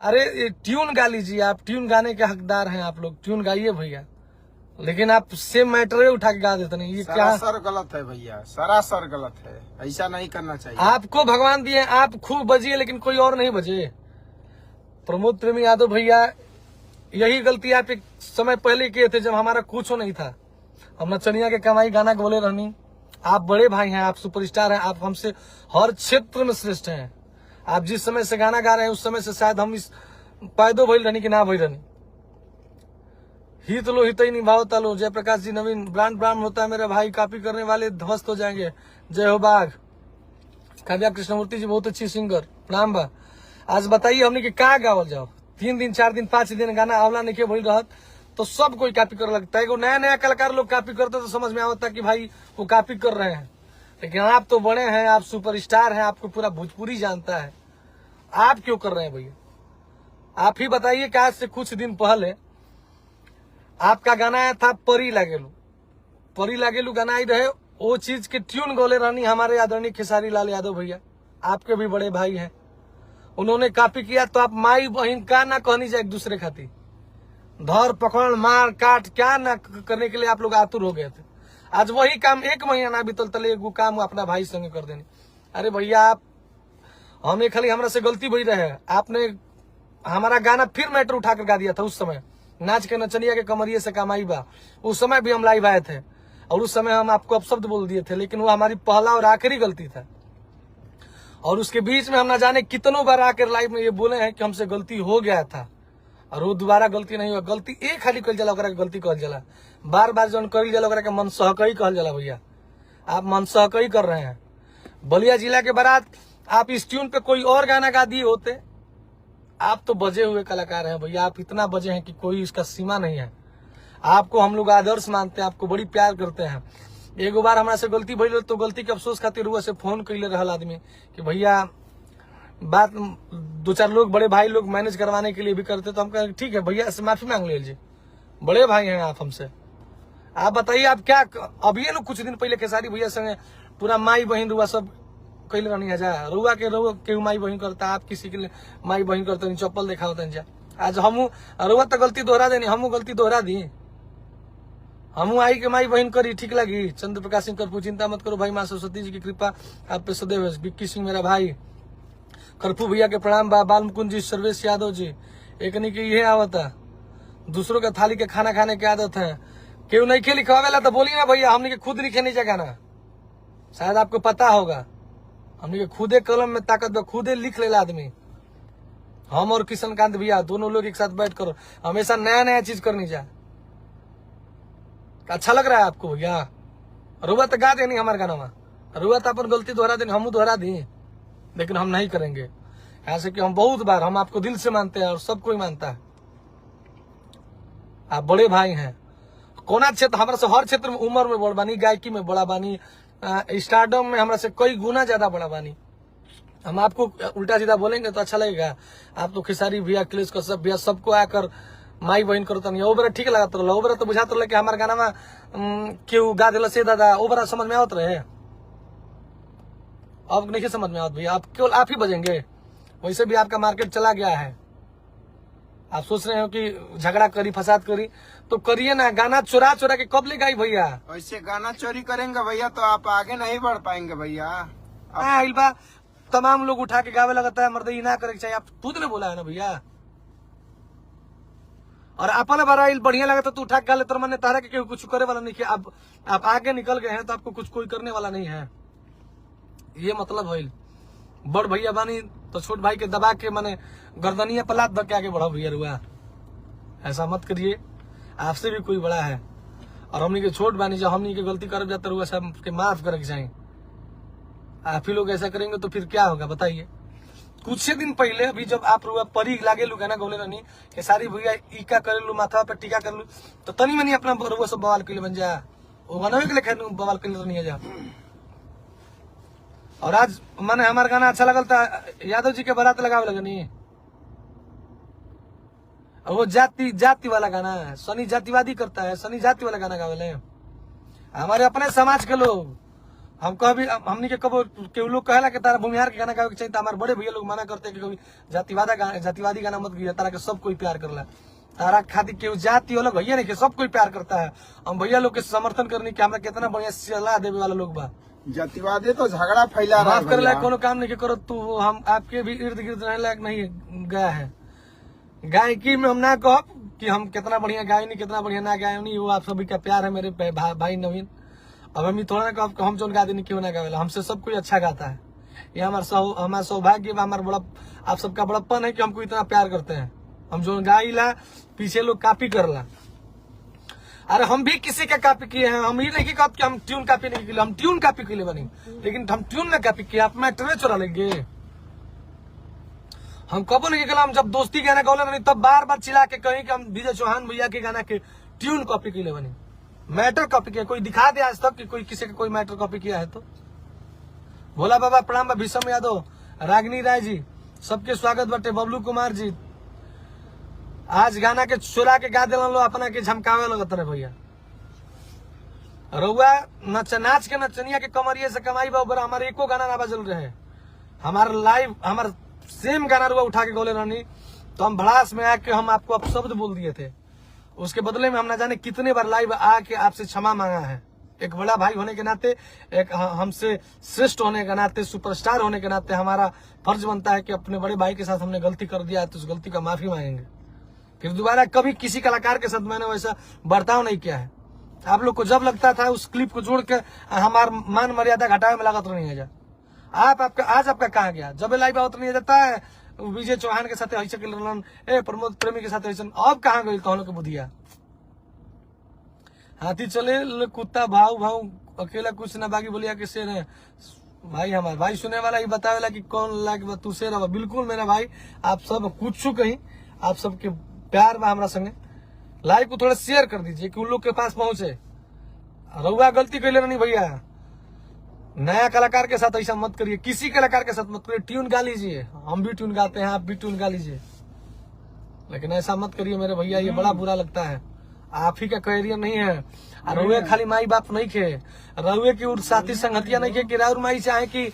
अरे ट्यून गा लीजिए, आप ट्यून गाने के हकदार हैं, आप लोग ट्यून गाइए भैया, लेकिन आप सेम मैटर उठा के गा देते नहीं। ये क्या सरासर गलत है भैया, सरासर गलत है, ऐसा नहीं करना चाहिए। आपको भगवान दिए, आप खूब बजिए लेकिन कोई और नहीं बजे। प्रमोद प्रेमी यादव भैया, यही गलती आप एक समय पहले किए थे जब हमारा कुछ नहीं था। हम नचनिया के कमाई गाना बोले रहनी। आप बड़े भाई हैं, आप सुपरस्टार हैं, आप हमसे हर क्षेत्र में श्रेष्ठ हैं। आप जिस समय से गाना गा रहे हैं उस समय से शायद हम इस पैदो भइल रहनी कि ना भइल रहनी। हित लो हित ही निभाओ तालो। जयप्रकाश जी नवीन, ब्रांड ब्रांड होता है मेरे भाई, कॉपी करने वाले ध्वस्त हो जाएंगे। जय हो बाघ। काव्या कृष्णमूर्ति जी बहुत अच्छी सिंगर, प्रणाम बा। आज बताइए हमने कि का गावल जाओ, 3 दिन 4 दिन 5 दिन गाना आवला नहीं के भइल रहत तो सब कोई कॉपी कर लगता है। नया नया कलाकार लोग कॉपी करते तो समझ में आता कि भाई वो कॉपी कर रहे हैं, लेकिन आप तो बड़े हैं, आप सुपरस्टार हैं, आपको पूरा भोजपुरी जानता है, आप क्यों कर रहे हैं भैया? आप ही बताइए कि आज से कुछ दिन पहले आपका गाना आया था परी लागेलू, परी लागेलू गाना आई रहे, वो चीज के ट्यून गोले रानी हमारे आदरणीय खेसारी लाल यादव भैया, आपके भी बड़े भाई हैं, उन्होंने कॉपी किया तो आप माई बहन का ना कहनी जाए एक दूसरे खातिर, धर पकड़ मार काट क्या ना करने के लिए आप लोग आतुर हो गए थे। आज वही काम 1 महीना ना बीतल तले एगो काम अपना भाई संगे कर देनी। अरे भैया आप हमें खाली हमरा से गलती भई रहे, आपने हमारा गाना फिर मैटर उठाकर गा दिया था। उस समय नाच के नचनिया के कमरिए से कमाई बा, उस समय भी हम लाइव आए थे और उस समय हम आपको अपशब्द बोल दिए थे, लेकिन वो हमारी पहला और आखिरी गलती था। और उसके बीच में हम ना जाने कितनों बार आकर लाइव में ये बोले हैं कि हमसे गलती हो गया था और वो दोबारा गलती नहीं हुआ। गलती एक खाली कल जाला ओकरा के गलती कहल जाला, बार बार जौन कल जाला ओकरा के मन सहकई कहल जाला। भैया आप मन सहकई कर रहे हैं। बलिया जिला के बारात आप इस ट्यून पे कोई और गाना गा दिए होते। आप तो बजे हुए कलाकार हैं भैया, आप इतना बजे हैं कि कोई इसका सीमा नहीं है। आपको हम लोग आदर्श मानते हैं, आपको बड़ी प्यार करते हैं। एक बार हमारे से गलती भइल तो गलती के अफसोस खातिर हुआ से फोन कैले रहल आदमी कि भैया बात 2-4 लोग बड़े भाई लोग मैनेज करवाने के लिए भी करते, तो हम कहें ठीक है भैया से माफी मांग लीजिए, बड़े भाई हैं आप हमसे। आप बताइए आप क्या अभी लोग कुछ दिन पहले खेसारी भैया संगे पूरा माई बहन रुआ सब कैले रहनी है जा, रुआ के माई बहन करता, आप किसी के लिए माई बहन करते नहीं, चप्पल देखा होता जा। आज हमू रुआ तो गलती दोहरा देनी, हमू गलती दोहरा दी, हमू आई के माई बहन करी, ठीक लगी। चंद्र प्रकाश सिंह करपू, चिंता मत करो भाई, माँ सरस्वती जी की कृपा आप पे सदैव है। विक्की सिंह मेरा भाई, करपू भैया के प्रणाम बा। बाल मुकुंद जी, सर्वेश यादव जी, एक नहीं की ये आवता, दूसरों के थाली के खाना खाने की आदत है। क्यों नहीं खे लिखवावेला तो बोली ना भैया, हमने के खुद लिखे नहीं गाना, शायद आपको पता होगा, हमने के खुदे कलम में ताकत बा, खुदे लिख लेला आदमी। हम और किशनकांत भैया दोनों लोग एक साथ बैठ कर हमेशा नया नया चीज करनी जा। अच्छा लग रहा है आपको भैया? रुआ तो गा देनी हमारे गाना में, रुआ तो अपन गलती दोहरा देनी, हम दोहरा दी, लेकिन हम नहीं करेंगे ऐसे कि हम बहुत बार, हम आपको दिल से मानते हैं और सब कोई मानता है, आप बड़े भाई हैं। कोना क्षेत्र हमारे से हर क्षेत्र में उम्र में बड़ा बानी, गायकी में बड़ा बानी, स्टारडम में हमारे से कई गुना ज्यादा बड़ा बानी। हम आपको उल्टा सीधा बोलेंगे तो अच्छा लगेगा। आप तो खेसारी भैया, अखिलेश कश्यप भैया सबको आकर माई बहन करता नहीं, वो बरा ठीक लगता रहा, वो बरा तो बुझाता रहा कि हमारे गाना में क्यों गा दिला से दादा, वो बरा समझ में आवत रहे। अब नहीं समझ में आवत भैया, आप केवल आप ही बजेंगे, वैसे भी आपका मार्केट चला गया है। आप सोच रहे हो कि झगड़ा करी फसाद करी तो करिए ना, गाना चुरा चुरा के कब ले गाई भैया? ऐसे गाना चोरी करेंगे भैया तो आप आगे नहीं बढ़ पाएंगे भैया। इल्बा तमाम लोग उठा के गावे लगता है, मर्द ना करे चाहिए, आप खुद ने बोला है ना भैया। और अपन बारा बढ़िया लगा तो उठा के गा ले, तो मैंने तारा के कुछ करे वाला नहीं किया। अब आप आगे निकल गए हैं तो आपको कुछ कोई करने वाला नहीं है, ये मतलब है। बड़ भैया बानी तो छोट भाई के दबा के मैंने गर्दनिया पलात धक के आगे बढ़ा भैया रुआ, ऐसा मत करिए, आपसे भी कोई बड़ा है और हमनी के छोट बानी, जब हमनी के गलती कर जाता हुआ सबके माफ करे चाहिए। आप ही लोग ऐसा करेंगे तो फिर क्या होगा बताइए? कुछ दिन पहले अभी जब आप रुआ परी लागे लू गाना गौले रहनी कि सारी भैया ईका करे लू, माथा पे टीका कर लू, तो तनी मनी अपना रुआ सब बवाल के लिए बन जा, वो गाना के लिए बवाल के लिए नहीं है जा। और आज मैंने हमारा गाना अच्छा लगल था, यादव जी के बारात लगावे लगनी, वो जाति वाला गाना है, सनी जातिवादी करता है, सनी जाति वाला गाना गावे। हमारे अपने समाज के लोग हम कभी हमनी के कबो केहू लोग कहेला कि तारा भूमिहार के गाना गावे के चाहिए, तो हमारे बड़े भैया लोग मना करते हैं कि कभी जातिवादी गाना मत गिया, तारा के सब कोई प्यार करला। तारा खातिर केहू जाति अलग भैया नहीं के सब कोई प्यार करता है। हम भैया लोग के समर्थन करने के हमरा कितना बढ़िया सलाह देवे वाला लोग बा। जातिवादी तो झगड़ा फैला रहा माफ कर है लायक भैया। कोनो काम नहीं के करो तू, हम आपके भी इर्द गिर्द रहने लायक नहीं गया है। गायकी में हम ना कहब कि हम कितना बढ़िया गाय नहीं, कितना बढ़िया ना गाय नहीं, वो आप सभी का प्यार है मेरे भाई नवीन। अब हम थोड़ा ना कहब हम जो गा देनी क्यों ना गावेला, हमसे सब कोई अच्छा गाता है। ये हमारा सौभाग्य, हमारा बड़ा आप सबका बड़प्पन है कि हमको इतना प्यार करते हैं। हम जो गाइला पीछे लोग कॉपी करला, अरे हम भी किसी का कॉपी किए हैं। हम ये नहीं कहते कि हम ट्यून कॉपी नहीं किए, हम ट्यून कॉपी के लिए बनी, लेकिन हम ट्यून में कॉपी किए। आप मैटर चुरा लेंगे, हम कबो नहीं कहला। हम जब दोस्ती गाना गौले बनी तब बार बार चिल्ला के कहीं कि हम विजय चौहान भैया के गाना के ट्यून कॉपी के लिए बनी, मैटर कॉपी किया। कोई दिखा दे आज तक कि कोई किसी का कोई मैटर कॉपी किया है तो। भोला बाबा प्रणाम, भीषम यादव, रागिनी राय जी, सबके स्वागत बटे। बबलू कुमार जी, आज गाना के चुरा के गा दिला लो, अपना के झमकावे लगत रहे भैया। रउआ नाच के नचनिया के कमरिए से कमाई बा, हमारे एको गाना ना बजल रहे। हमारा लाइव हमारा सेम गाना रुआ उठा के गोले रहनी, तो हम भड़ास में आके हम आपको अपशब्द बोल दिए थे। उसके बदले में हम ना जाने कितने बार लाइव आके आपसे क्षमा मांगा है। एक बड़ा भाई होने के नाते, एक हमसे श्रेष्ठ होने के नाते, सुपरस्टार होने के नाते हमारा फर्ज बनता है कि अपने बड़े भाई के साथ हमने गलती कर दिया है तो उस गलती का माफी मांगेंगे। फिर दोबारा कभी किसी कलाकार के साथ मैंने वैसा बर्ताव नहीं किया है। आप लोग को जब लगता था उस क्लिप को जोड़ के हमारा मान मर्यादा घटावे में लागत नहीं है जा। आज आपका कहा गया, जब लाइव आवत नहीं जाता है विजय चौहान के साथ ऐसे प्रमोद प्रेमी के साथ ऐसे, अब कहाँ गई कहलों के बुधिया। हाथी चले कुत्ता भाव भाव अकेला कुछ ना बाकी बोलिया के शेर है भाई। हमारे भाई सुने वाला ही बतावेला कि कौन लाग तू शेर है। बिल्कुल मेरा भाई, आप सब कुछ कहीं, आप सबके प्यार बा हमरा संगे। लाइव को थोड़ा शेयर कर दीजिए कि उन लोग के पास पहुंचे। रउआ गलती कैले नहीं भैया, नया कलाकार के साथ ऐसा मत करिए, किसी कलाकार के साथ मत करिए। ट्यून गा लीजिए, हम भी ट्यून गाते हैं, आप भी ट्यून गा लीजिए, लेकिन ऐसा मत करिए मेरे भैया, ये बड़ा बुरा लगता है। आप ही का कैरियर नहीं है। रउए खाली माई बाप नहीं खे, रउए की साथी संगतिया नहीं खे कि राउर माई चाहे कि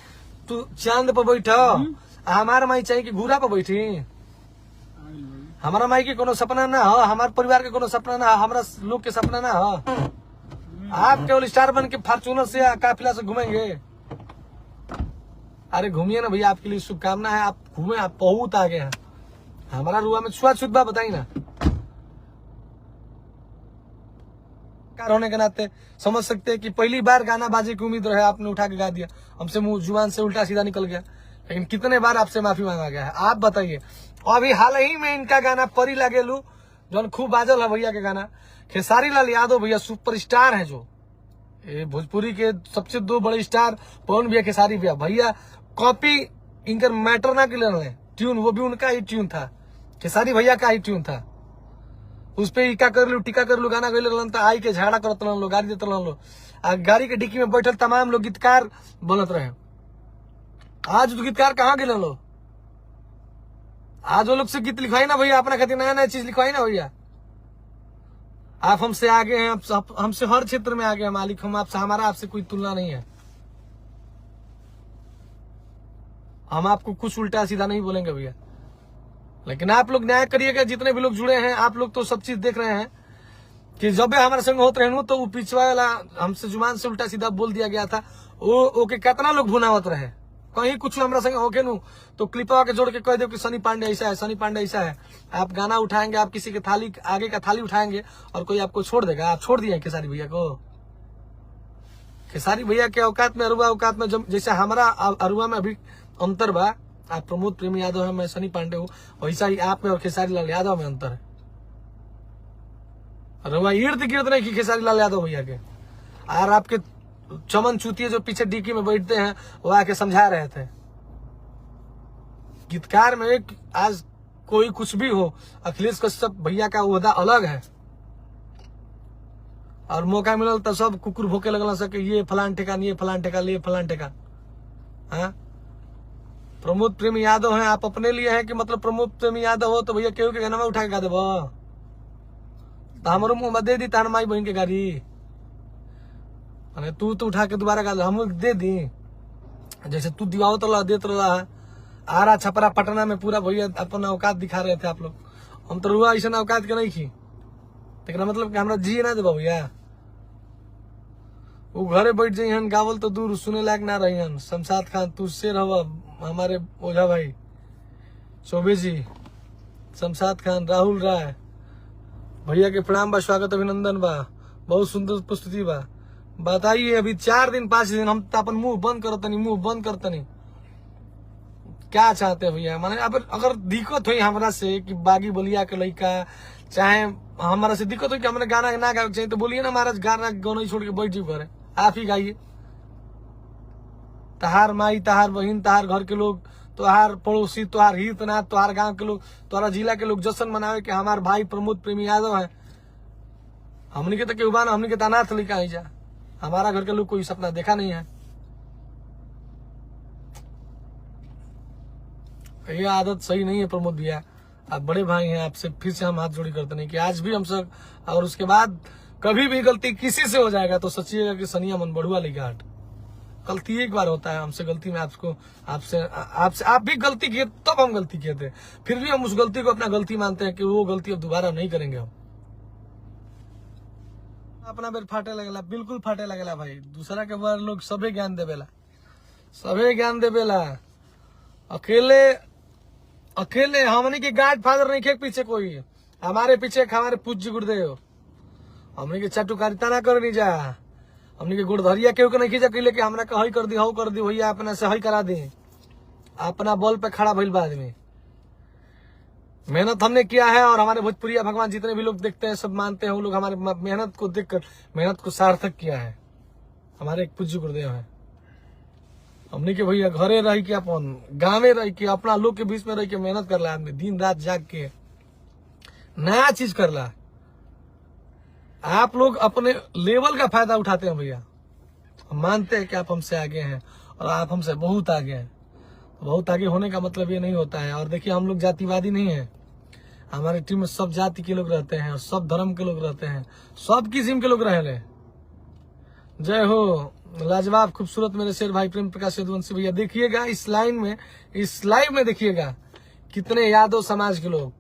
तू चांद पर बैठ, हमार माई चाहे कि घूरा पर बैठी। हमारा माई के कोनो सपना ना हो, हमारे परिवार के कोनो सपना ना हो, हमारा लोग के सपना ना हो। आप केवल स्टार बन के फॉर्चूनर से काफिला से घूमेंगे। अरे घूमिए ना भैया, आपके लिए शुभकामना है, आप घूमे, आप बहुत आगे हैं। हमारा रुआ में छुआछूत बा, बताई ना। होने के नाते समझ सकते हैं कि पहली बार गाना बाजे की उम्मीद रहे, आपने उठा के गा दिया, हमसे मुंह जुबान से उल्टा सीधा निकल गया। लेकिन कितने बार आपसे माफी मांगा गया है, आप बताइए। अभी हाल ही में इनका गाना परी लागेलू जो खूब बाजल है भैया के गाना, खेसारी लाल यादव भैया सुपरस्टार है, जो ये भोजपुरी के सबसे दो बड़े स्टार पवन भैया खेसारी भैया। भैया कॉपी इनकर मैटर ना के ट्यून, वो भी उनका ही ट्यून था, खेसारी भैया का ही ट्यून था। उस पे टीका कर लू गाना गई तो आई के झगड़ा करत लो, गाड़ी देते लो, गाड़ी के डिक्की में बैठल तमाम लोग गीतकार बनत रहे। आज तो गीतकार कहाँ गए लो, आज वो लोग से गीत लिखवाई ना भैया, अपना खातिर नया नया चीज लिखवाई ना भैया। आप हमसे आगे हैं, आप हमसे हर क्षेत्र में आगे हैं मालिक, हम आपसे, हमारा आपसे कोई तुलना नहीं है। हम आपको कुछ उल्टा सीधा नहीं बोलेंगे भैया, लेकिन आप लोग न्याय करिएगा। जितने भी लोग जुड़े हैं, आप लोग तो सब चीज देख रहे हैं कि जब भी हमारे संग होते रहे तो वो पिछवा वाला हमसे जुबान से उल्टा सीधा बोल दिया गया था, वो ओके कितना लोग भुनावत रहे। कहीं कुछ हमारा संग होके नु तो क्लिपवा के जोड़ के कह दो कि सनी पांडे ऐसा है, सनी पांडे ऐसा है। आप गाना उठाएंगे, आप किसी के थाली आगे का थाली उठाएंगे और कोई आपको छोड़ देगा। आप छोड़ दिए खेसारी भैया को। खेसारी भैया के औकात में, अरुआ औकात में, जैसे हमारा अरुआ में अभी अंतर बा। आप प्रमोद प्रेमी यादव है, मैं सनी पांडे हूँ, वैसा ही आप में और खेसारी लाल यादव में अंतर है। अरुआ इर्द गिर्द नहीं की खेसारी लाल यादव भैया के। और आपके चमन चूतिए जो पीछे डिक्की में बैठते हैं वो आके समझा रहे थे। गीतकार में एक आज कोई कुछ भी हो, अखिलेश कश्यप भैया का ओहदा अलग है, और मौका मिलल तो सब कुकुर भोके लगल सके, ये फलान ठेकान, ये फलान ठेकान, ये फलान ठेकान। हाँ, प्रमोद प्रेमी यादव हैं, आप अपने लिए हैं कि मतलब प्रमोद प्रेमी यादव हो तो भैया केहू के गाना में उठा के गा देबो, तो हमारो मुंह में दे दी तान माई बहन के गाड़ी। अरे तू तो उठा के दोबारा गा हम लोग दे दी, जैसे तू दिवाओ तो देत रहा आरा छपरा पटना में पूरा भैया अपना औकात दिखा रहे थे आप लोग। हम तो रुआ ऐसा औकात के नहीं की, तेरा मतलब कि हमरा जिए ना दे भैया। वो घरे बैठ जाइहन गावल तो दूर सुने लायक ना रही। शमशाद खान तू शेर हवा, हमारे ओझा भाई चौबे जी, शमशाद खान, राहुल राय भैया के प्रणाम बा, स्वागत अभिनंदन बा, बहुत सुंदर प्रस्तुति बा। बताइए अभी 4 दिन 5 दिन हम अपन मुंह बंद करतनी, क्या चाहते हैं भैया? माने अगर दिक्कत हुई हमरा से कि बागी बलिया के लड़का, चाहे हमारा से दिक्कत हुई कि हमने गाना ना गावे चाहिए, तो बोलिए ना महाराज गाना गाना छोड़ के बैठ जी घरे, आप ही गाइए। तहार माई, तहार बहन, तहार घर के लोग, तोहार पड़ोसी, तोहार हित नाथ, तोहार गांव के लोग, तोहरा जिला के लोग जश्न मनावे कि हमार भाई प्रमोद प्रेमी यादव है। हमने के तो केहू बा ना, हमने के तो अनाथ लड़का ही जा, हमारा घर के लोग कोई सपना देखा नहीं है। ये आदत सही नहीं है प्रमोद भैया, आप बड़े भाई हैं, आपसे फिर से हम हाथ जोड़ी करते नहीं कि आज भी हम सब, और उसके बाद कभी भी गलती किसी से हो जाएगा तो सोचिएगा कि सनिया मन बढ़ुआ ली घाट। गलती एक बार होता है, हमसे गलती में आपसे आप भी गलती किए तब हम गलती किए थे, फिर भी हम उस गलती को अपना गलती मानते हैं कि वो गलती अब दोबारा नहीं करेंगे हम। अपना बेर फाटे लगेला, बिल्कुल फाटे लगेला भाई, दूसरा के बार लोग सबे ज्ञान देवेला, अकेले हमने के गार्ड फादर नहीं खे पीछे कोई, हमारे पीछे हमारे पूज्य गुरुदेव, हमने के चटुकारिता ना करनी जा, हमने के गुड़धरिया केहू के नहीं खींचा कि लेके हमरा हई कर दी हऊ कर दी भैया, अपना से हई करा दी, अपना बॉल पे खड़ा भइल बा आदमी। मेहनत हमने किया है और हमारे भोजपुरिया भगवान जितने भी लोग देखते हैं सब मानते हैं, वो लोग हमारे मेहनत को देखकर मेहनत को सार्थक किया है। हमारे एक पूज्य गुरुदेव है, हमने के भैया घरे रह के अपन गाँवे रह के अपना लोग के बीच में रह के मेहनत करला आदमी, दिन रात जाग के नया चीज करला। आप लोग अपने लेवल का फायदा उठाते हैं भैया, हम मानते हैं कि आप हमसे आगे हैं और आप हमसे बहुत आगे हैं। बहुत आगे होने का मतलब ये नहीं होता है। और देखिए हम लोग जातिवादी नहीं है, हमारे टीम में सब जाति के लोग रहते हैं और सब धर्म के लोग रहते हैं, सब किस्म के लोग रहे। जय हो, लाजवाब खूबसूरत मेरे शेर भाई प्रेम प्रकाश यदुवंशी भैया। देखिएगा इस लाइव में देखिएगा कितने यादव समाज के लोग,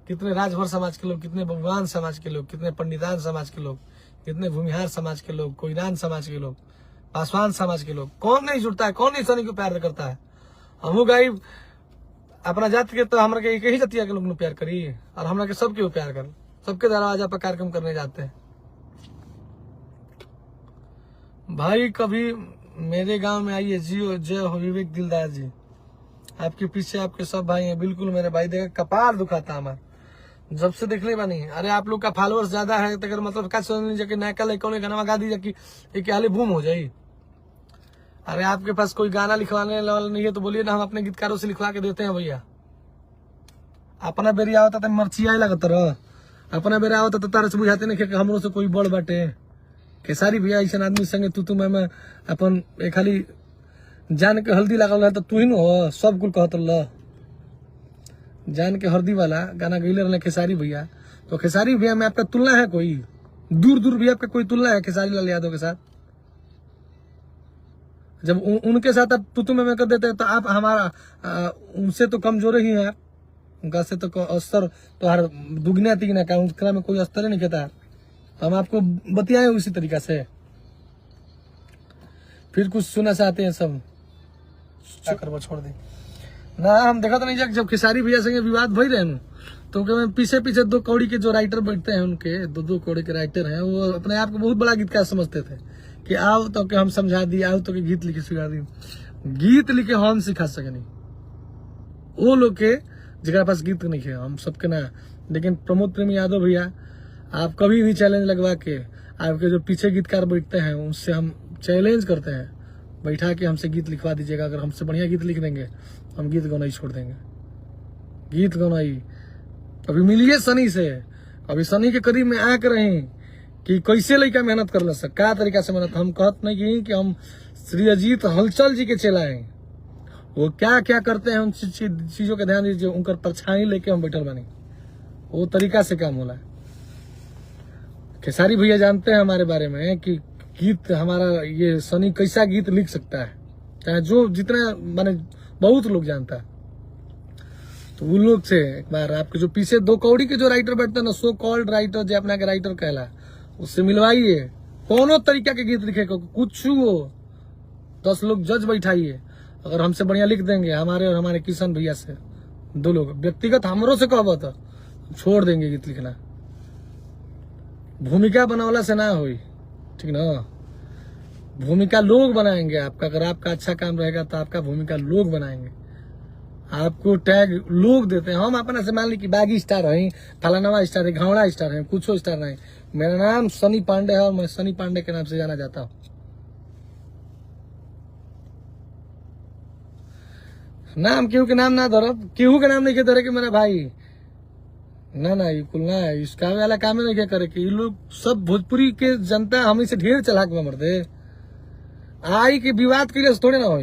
कितने राजभर समाज के लोग, कितने भगवान समाज के लोग, कितने पंडितान समाज के लोग, कितने भूमिहार समाज के लोग, कोईरान समाज के लोग, पासवान समाज के लोग। कौन नहीं जुड़ता है, कौन नहीं सनी को प्यार करता है? हम गाई अपना जाति के तो हमरा के एक ही जातिया के लोग ने प्यार करी और हमरा के सबके प्यार कर, सबके दरवाजा पर कार्यक्रम करने जाते हैं। भाई कभी मेरे गांव में आइए, जियो, जय हो विवेक दिलदार जी, आपके पीछे आपके सब भाई हैं। बिल्कुल मेरे भाई, देखा कपार दुखाता हमारा जब से देखने बनी। अरे आप लोग का फॉलोअर्स ज्यादा है तो मतलब क्या समझ लीजिए कि नया कल गाना गा दीजिए कि एक हाल बूम हो जाये। अरे आपके पास कोई गाना लिखवाने वाला नहीं है तो बोलिए ना, हम अपने गीतकारों से लिखवा के देते हैं भैया। अपना बेरिया होता तो मर्चिया लगता रह, अपना बेरिया होता तो तारा से बुझाते नहीं कि हमरों से कोई बड़ बाटे। खेसारी भैया ऐसा आदमी संगे तू मैं अपन एक खाली जान के हल्दी लागल तो तू ही न हो, सब कुल कहत ल जान के हल्दी वाला गाना गईले रहे खेसारी भैया। तो खेसारी भैया में आपका तुलना है कोई? दूर भी आपका कोई तुलना है खेसारी लाल यादव के साथ? जब उनके साथ आप तू मैं कर देते हैं तो आप हमारा उनसे तो कमजोर ही है, उनका से तो अस्तर तो हर दुगना तिगना का उनका में कोई अस्तर नहीं कहता। तो हम आपको बतियाए उसी तरीका से, फिर कुछ सुना चाहते हैं सब कर छोड़ दे ना। हम देखा तो नहीं जब खेसारी भैया संगे विवाद भई रहे तो पीछे 2 कौड़ी के जो राइटर बैठते हैं, उनके 2 कौड़ी के राइटर हैं, वो अपने आप को बहुत बड़ा गीतकार समझते थे कि आओ तो के हम समझा दी, आओ तो के गीत लिखे सिखा दी। गीत लिखे हम सिखा सके नहीं, वो लोग के जगह पास गीत नहीं है, हम सबके ना। लेकिन प्रमोद प्रेमी यादव भैया, आप कभी भी चैलेंज लगवा के आपके जो पीछे गीतकार बैठते हैं उनसे हम चैलेंज करते हैं, बैठा के हमसे गीत लिखवा दीजिएगा। अगर हमसे बढ़िया गीत लिख देंगे हम गीत गाना ही छोड़ देंगे। गीत गाना ही कभी मिलिए सनी से, कभी सनी के करीब में आके रहे कि कैसे लड़का मेहनत कर ले क्या तरीका से मेहनत। हम कहत नहीं कि हम श्री अजीत हलचल जी के चेला हैं, वो क्या क्या करते हैं उन चीजों का ध्यान दीजिए, उनका परछाई लेके हम बैठल बने, वो तरीका से काम होला। खेसारी भैया जानते हैं हमारे बारे में कि गीत हमारा ये सनी कैसा गीत लिख सकता है, चाहे जो जितना माने बहुत लोग जानता है। तो उन लोग से एक बार आपके जो पीछे 2 कौड़ी के जो राइटर बैठते हैं ना, सो कॉल्ड राइटर जो अपना के राइटर कहला, उससे मिलवाइए। कोनो तरीका के गीत लिखे कुछ वो 10 लोग जज बैठाइए, अगर हमसे बढ़िया लिख देंगे, हमारे और हमारे किशन भैया से 2 लोग व्यक्तिगत हमरों से कहबो तो छोड़ देंगे गीत लिखना। भूमिका बनवला से ना हुई, ठीक ना। भूमिका लोग बनाएंगे आपका, अगर आपका अच्छा काम रहेगा तो आपका भूमिका लोग बनाएंगे, आपको टैग लोग देते हैं। हम अपना से मान ली कि बागी स्टार है, फलानवा स्टार है, घावड़ा स्टार है, कुछ स्टार नहीं। मेरा नाम सनी पांडे है और मैं सनी पांडे के नाम से जाना जाता हूँ। नाम केहू के नाम ना धरब, केहू के नाम नहीं के धरे कि मेरा भाई ना ये कुल ना है, इसका वाला काम नहीं क्या करे कि ये लोग सब भोजपुरी के जनता हम से ढेर चलाक में मरते आई के विवाद के लिए थोड़े ना हो।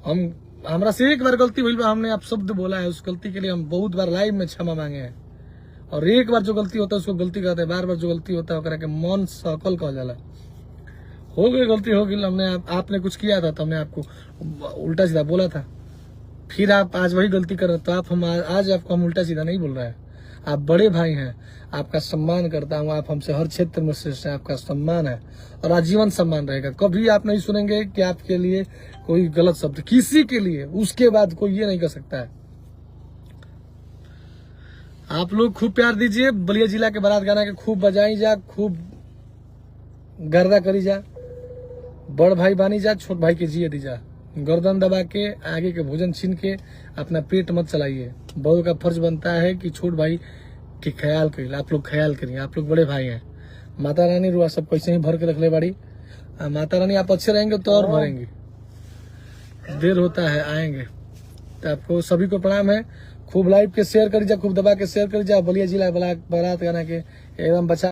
हम हमरा से एक बार गलती हुई, हमने आप शब्द बोला है, उस गलती के लिए हम बहुत बार लाइव में क्षमा मांगे हैं। और एक बार जो गलती होता है उसको गलती कहते हैं, बार बार जो गलती होता है ओकरा के मन सकल कहा जाला। हो गई गलती हो गई, हमने आपने कुछ किया था तो हमने आपको उल्टा सीधा बोला था, फिर आप आज वही गलती कर रहे, तो आप हम आज आपको हम उल्टा सीधा नहीं बोल रहे हैं। आप बड़े भाई हैं, आपका सम्मान करता हूँ, आप हमसे हर क्षेत्र में श्रेष्ठ हैं, आपका सम्मान है और आजीवन सम्मान रहेगा। कभी आप नहीं सुनेंगे कि आपके लिए कोई गलत शब्द किसी के लिए, उसके बाद कोई ये नहीं कर सकता है। आप लोग खूब प्यार दीजिए, बलिया जिला के बारात गाना के खूब बजाई जा, खूब गर्दा करी जा, बड़ भाई बानी जा, छोट भाई के जिए दी जा। गर्दन दबा के आगे के भोजन छीन के अपना पेट मत चलाइए। बहू का फर्ज बनता है कि छोट भाई के ख्याल करिए, आप लोग ख्याल करिए, आप लोग बड़े भाई हैं। माता रानी रुआ सब कैसे ही भर के रख ले बाड़ी, माता रानी आप अच्छे रहेंगे तो और भरेंगे। देर होता है आएंगे। तो आपको सभी को प्रणाम है, खूब लाइव के शेयर करी जा, खूब दबा के शेयर करी जा। बलिया जिला बारात गाना के एकदम बचा